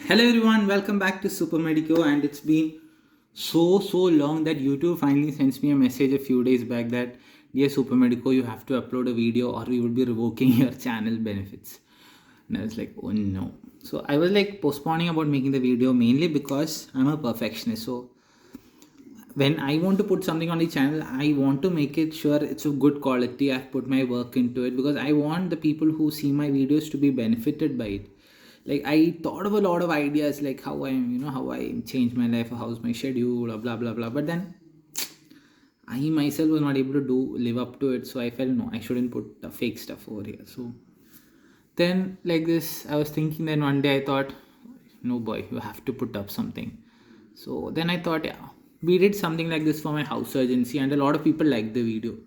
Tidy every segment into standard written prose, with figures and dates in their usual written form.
Hello everyone, welcome back to Super Medico. And it's been so long that YouTube finally sends me a message a few days back that, dear Super Medico, you have to upload a video or we will be revoking your channel benefits. And I was like, oh no. So I was like postponing about making the video mainly because I'm a perfectionist. So when I want to put something on the channel, I want to make it sure it's of good quality. I've put my work into it because I want the people who see my videos to be benefited by it. Like I thought of a lot of ideas, like how I change my life, how's my schedule, blah blah blah. But then I myself was not able to live up to it, so I felt no, I shouldn't put the fake stuff over here. So then, like this, I was thinking. Then one day I thought, no boy, you have to put up something. So then I thought, yeah, we did something like this for my house urgency, and a lot of people liked the video.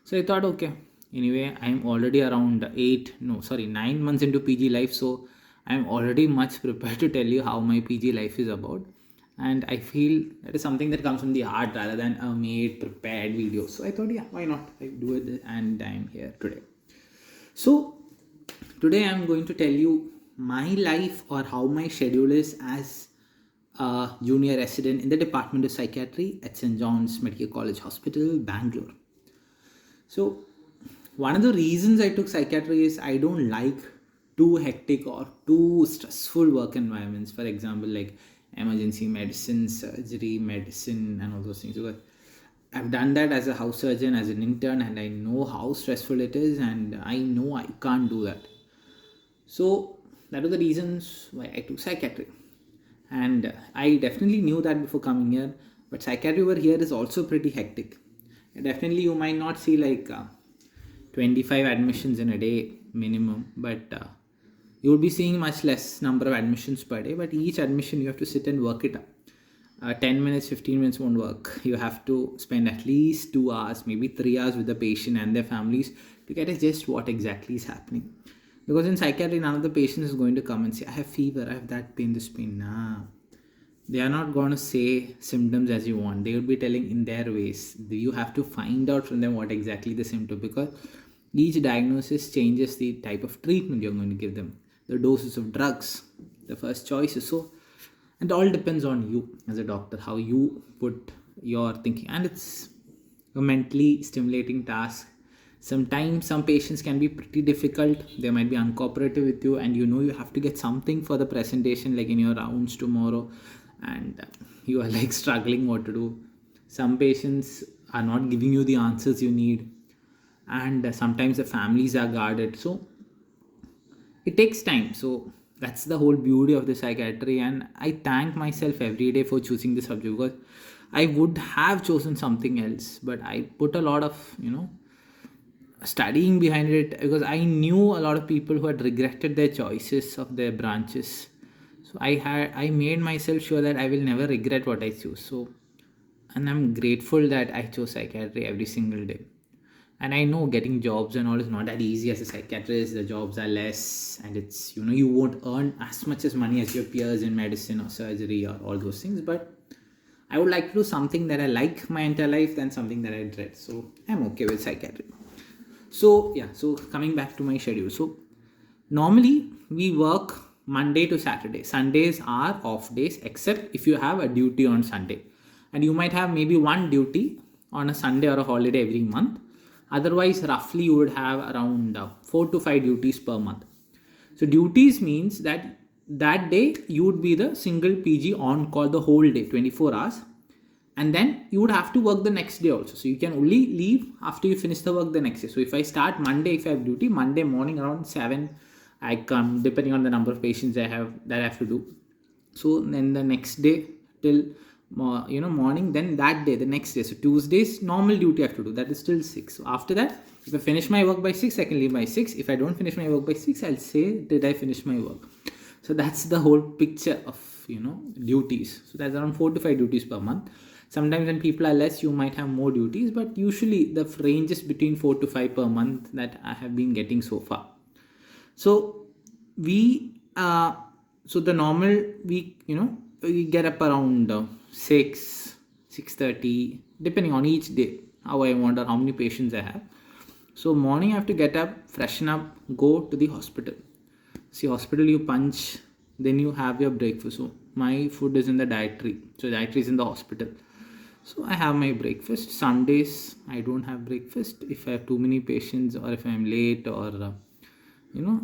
So I thought, okay, anyway, I'm already around 9 months into PG life, so I'm already much prepared to tell you how my PG life is about. And I feel that is something that comes from the heart rather than a made prepared video. So I thought, yeah, why not? I do it, and I'm here today. So today I'm going to tell you my life or how my schedule is as a junior resident in the Department of Psychiatry at St. John's Medical College Hospital, Bangalore. So one of the reasons I took psychiatry is I don't like too hectic or too stressful work environments. For example, like emergency medicine, surgery, medicine, and all those things. Because I've done that as a house surgeon, as an intern, and I know how stressful it is, and I know I can't do that. So that was the reasons why I took psychiatry. And I definitely knew that before coming here, but psychiatry over here is also pretty hectic. Definitely, you might not see like 25 admissions in a day minimum, but you will be seeing much less number of admissions per day. But each admission, you have to sit and work it up. 10 minutes, 15 minutes won't work. You have to spend at least 2 hours, maybe 3 hours with the patient and their families to get a gist what exactly is happening. Because in psychiatry, none of the patients is going to come and say, I have fever, I have that pain, this pain. Nah. They are not going to say symptoms as you want. They will be telling in their ways. You have to find out from them what exactly the symptom, because each diagnosis changes the type of treatment you're going to give them, the doses of drugs, the first choices. So it all depends on you as a doctor, how you put your thinking. And it's a mentally stimulating task. Sometimes some patients can be pretty difficult. They might be uncooperative with you, and you have to get something for the presentation, like in your rounds tomorrow, and you are like struggling what to do. Some patients are not giving you the answers you need, and sometimes the families are guarded. So it takes time. So that's the whole beauty of the psychiatry, and I thank myself every day for choosing this subject, because I would have chosen something else, but I put a lot of studying behind it, because I knew a lot of people who had regretted their choices of their branches. So I made myself sure that I will never regret what I choose. So, and I'm grateful that I chose psychiatry every single day. And I know getting jobs and all is not that easy as a psychiatrist. The jobs are less, and it's you won't earn as much as money as your peers in medicine or surgery or all those things. But I would like to do something that I like my entire life than something that I dread. So I'm okay with psychiatry. So yeah, so coming back to my schedule. So normally we work Monday to Saturday. Sundays are off days, except if you have a duty on Sunday. And you might have maybe one duty on a Sunday or a holiday every month. Otherwise, roughly you would have around 4 to 5 duties per month. So duties means that day you would be the single PG on call the whole day, 24 hours. And then you would have to work the next day also. So you can only leave after you finish the work the next day. So if I start Monday, if I have duty, Monday morning around 7, I come, depending on the number of patients I have to do. So then the next day till morning, then that day, the next day. So Tuesdays, normal duty I have to do. That is till 6. So after that, if I finish my work by 6, I can leave by 6. If I don't finish my work by 6, I'll say, did I finish my work? So that's the whole picture of, duties. So that's around 4 to 5 duties per month. Sometimes when people are less, you might have more duties, but usually the range is between 4 to 5 per month that I have been getting so far. So the normal week, we get up around 6:30, depending on each day, how I want or how many patients I have. So morning I have to get up, freshen up, go to the hospital. See, hospital you punch then you have your breakfast. So my food is in the dietary, so dietary is in the hospital. So I have my breakfast. Sundays I don't have breakfast. If I have too many patients, or if I'm late, or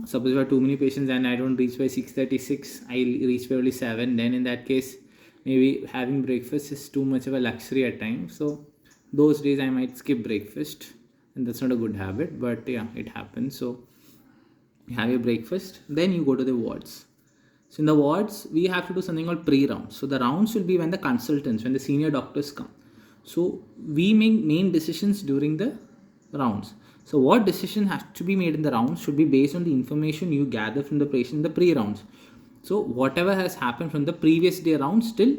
suppose if I have too many patients and I don't reach by 6:36, I reach by only 7, then in that case maybe having breakfast is too much of a luxury at times. So those days I might skip breakfast, and that's not a good habit, but yeah, it happens. So you have your breakfast, then you go to the wards. So in the wards, we have to do something called pre-rounds. So the rounds will be when the consultants, when the senior doctors come. So we make main decisions during the rounds. So what decision has to be made in the rounds should be based on the information you gather from the patient in the pre-rounds. So whatever has happened from the previous day rounds till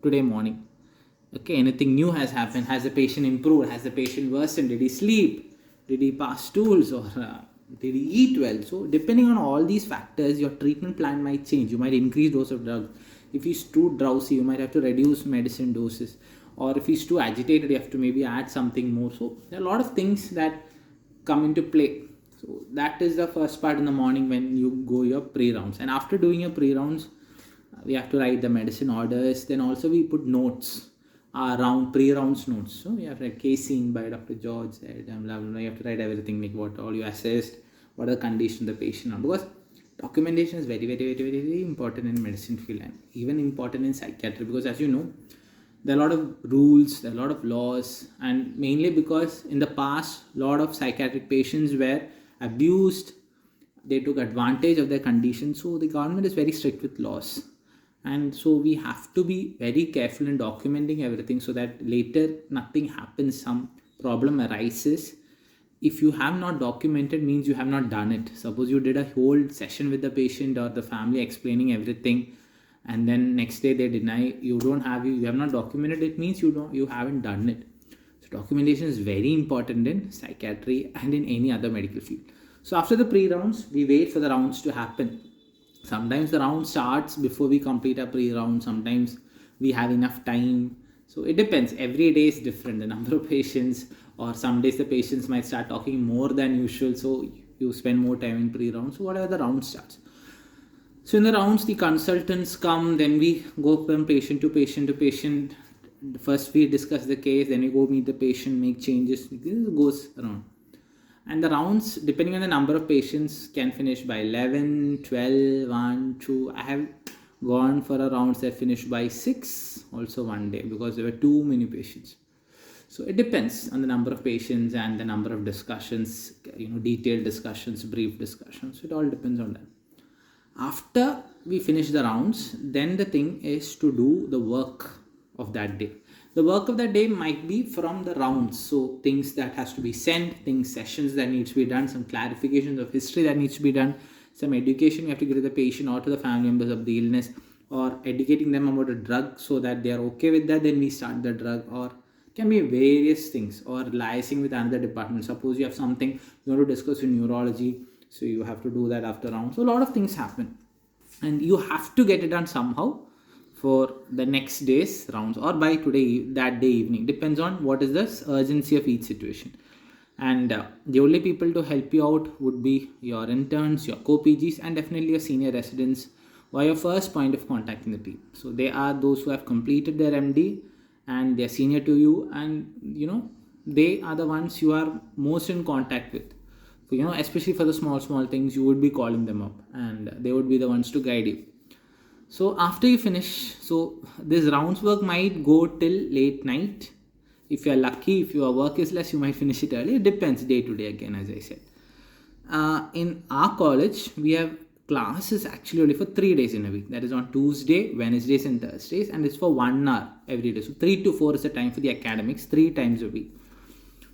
today morning. Okay, anything new has happened. Has the patient improved? Has the patient worsened? Did he sleep? Did he pass stools? Or did he eat well? So depending on all these factors, your treatment plan might change. You might increase dose of drug. If he's too drowsy, you might have to reduce medicine doses. Or if he's too agitated, you have to maybe add something more. So there are a lot of things that come into play. So that is the first part in the morning when you go your pre-rounds. And after doing your pre-rounds, we have to write the medicine orders. Then also we put notes, round pre-rounds notes. So we have to write casein by Dr. George said, blah, blah, blah. You have to write everything, like what all you assessed, what are the condition of the patient, because documentation is very, very, very, very, very important in medicine field, and even important in psychiatry, because as you know, there are a lot of rules, there are a lot of laws, and mainly because in the past a lot of psychiatric patients were abused, they took advantage of their condition. So the government is very strict with laws, and so we have to be very careful in documenting everything so that later nothing happens, some problem arises. If you have not documented, means you have not done it. Suppose you did a whole session with the patient or the family explaining everything, and then next day they deny, you have not documented, it means you haven't done it. So documentation is very important in psychiatry and in any other medical field. So after the pre-rounds, we wait for the rounds to happen. Sometimes the round starts before we complete a pre-round, sometimes we have enough time. So it depends, every day is different, the number of patients, or some days the patients might start talking more than usual, so you spend more time in pre-round. So whatever the round starts. So in the rounds, the consultants come, then we go from patient to patient to patient. First we discuss the case, then we go meet the patient, make changes. This goes around. And the rounds, depending on the number of patients, can finish by 11, 12, 1, 2. I have gone for a rounds that finished by 6 also one day, because there were too many patients. So it depends on the number of patients and the number of discussions, detailed discussions, brief discussions. It all depends on that. After we finish the rounds, then the thing is to do the work of that day. The work of that day might be from the rounds. So things that has to be sent, sessions that needs to be done, some clarifications of history that needs to be done, some education you have to give to the patient or to the family members of the illness, or educating them about a drug so that they are okay with that, then we start the drug, or can be various things, or liaising with another department. Suppose you have something you want to discuss in neurology, so you have to do that after round. So a lot of things happen, and you have to get it done somehow for the next day's rounds, or by that day evening, depends on what is the urgency of each situation. And the only people to help you out would be your interns, your co-PGs, and definitely your senior residents, who are your first point of contact in the team. So they are those who have completed their MD and they are senior to you, and they are the ones you are most in contact with. So, especially for the small things, you would be calling them up, and they would be the ones to guide you. So after you finish, so this rounds work might go till late night. If you are lucky, if your work is less, you might finish it early. It depends day to day again, as I said. In our college, we have classes actually only for 3 days in a week. That is on Tuesday, Wednesdays and Thursdays, and it's for 1 hour every day. So 3 to 4 is the time for the academics, 3 times a week.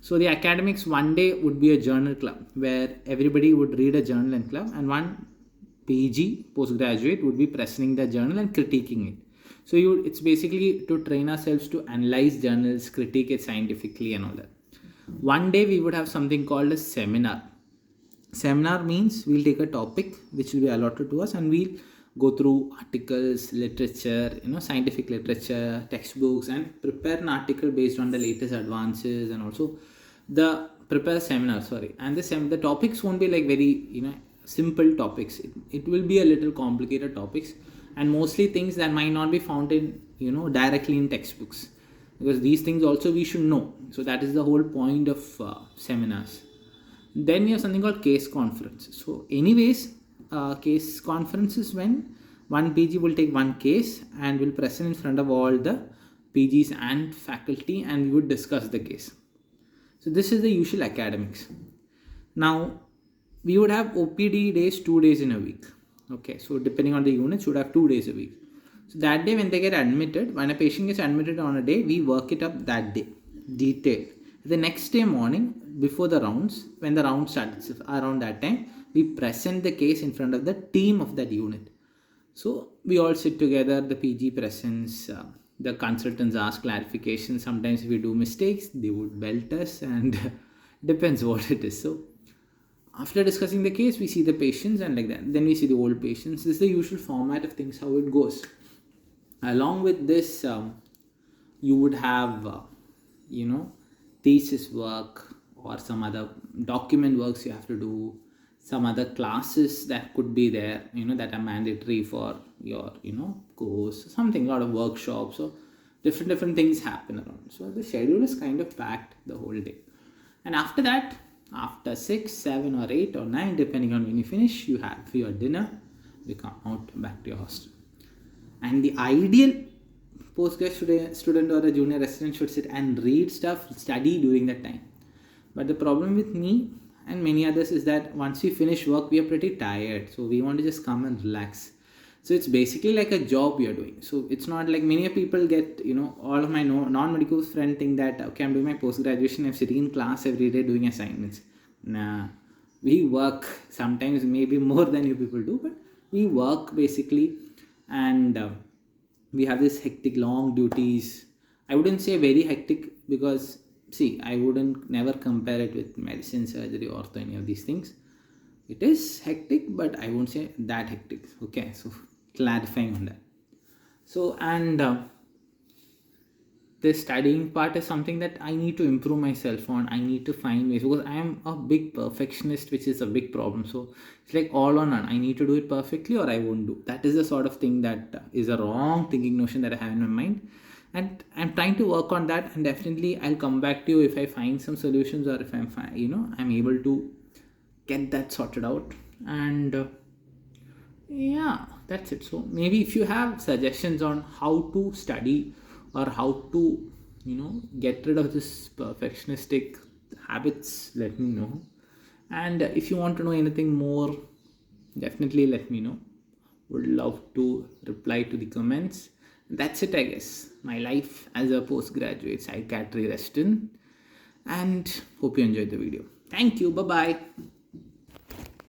So the academics, one day would be a journal club where everybody would read a journal in club, and one PG, postgraduate, would be presenting the journal and critiquing it. So it's basically to train ourselves to analyze journals, critique it scientifically and all that. One day we would have something called a seminar. Seminar means we'll take a topic which will be allotted to us, and we'll go through articles, literature, scientific literature, textbooks, and prepare an article based on the latest advances, and also prepare a seminar, and the topics won't be like very, simple topics. It will be a little complicated topics, and mostly things that might not be found in, directly in textbooks, because these things also we should know. So that is the whole point of seminars. Then we have something called case conference. So anyways, case conference is when one PG will take one case and will present in front of all the PGs and faculty, and we would discuss the case. So this is the usual academics. Now we would have OPD days 2 days in a week. Okay, so depending on the units, you would have 2 days a week. So that day when they get admitted, when a patient gets admitted on a day, we work it up that day, detailed. The next day morning, before the rounds, when the round starts around that time, we present the case in front of the team of that unit. So we all sit together, the PG presents, the consultants ask clarification. Sometimes if we do mistakes, they would belt us, and depends what it is. So after discussing the case, we see the patients, and like that. Then we see the old patients. This is the usual format of things, how it goes. Along with this, you would have, thesis work or some other document works you have to do, some other classes that could be there, that are mandatory for your, course, something, a lot of workshops. So different things happen around. So the schedule is kind of packed the whole day. And after that, after 6, 7 or 8 or 9, depending on when you finish, you have your dinner, you come out back to your hostel. And the ideal postgrad student or a junior resident should sit and read stuff, study during that time. But the problem with me and many others is that once we finish work, we are pretty tired. So we want to just come and relax. So it's basically like a job we are doing. So it's not like many people get, all of my non-medical friends think that, okay, I'm doing my post-graduation, I'm sitting in class every day doing assignments. Nah, we work sometimes maybe more than you people do, but we work basically, and we have this hectic long duties. I wouldn't say very hectic, because see, I wouldn't never compare it with medicine, surgery, ortho, any of these things. It is hectic, but I won't say that hectic. Okay, so clarifying on that. So, and the studying part is something that I need to improve myself on. I need to find ways, because I am a big perfectionist, which is a big problem. So it's like all or none. I need to do it perfectly or I won't do. That is the sort of thing that is a wrong thinking notion that I have in my mind. And I'm trying to work on that, and definitely I'll come back to you if I find some solutions, or if I'm I'm able to get that sorted out. And yeah, that's it. So maybe if you have suggestions on how to study, or how to get rid of this perfectionistic habits, let me know. And if you want to know anything more, definitely let me know. Would love to reply to the comments. That's it, I guess. My life as a postgraduate psychiatry resident. And hope you enjoyed the video. Thank you. Bye bye.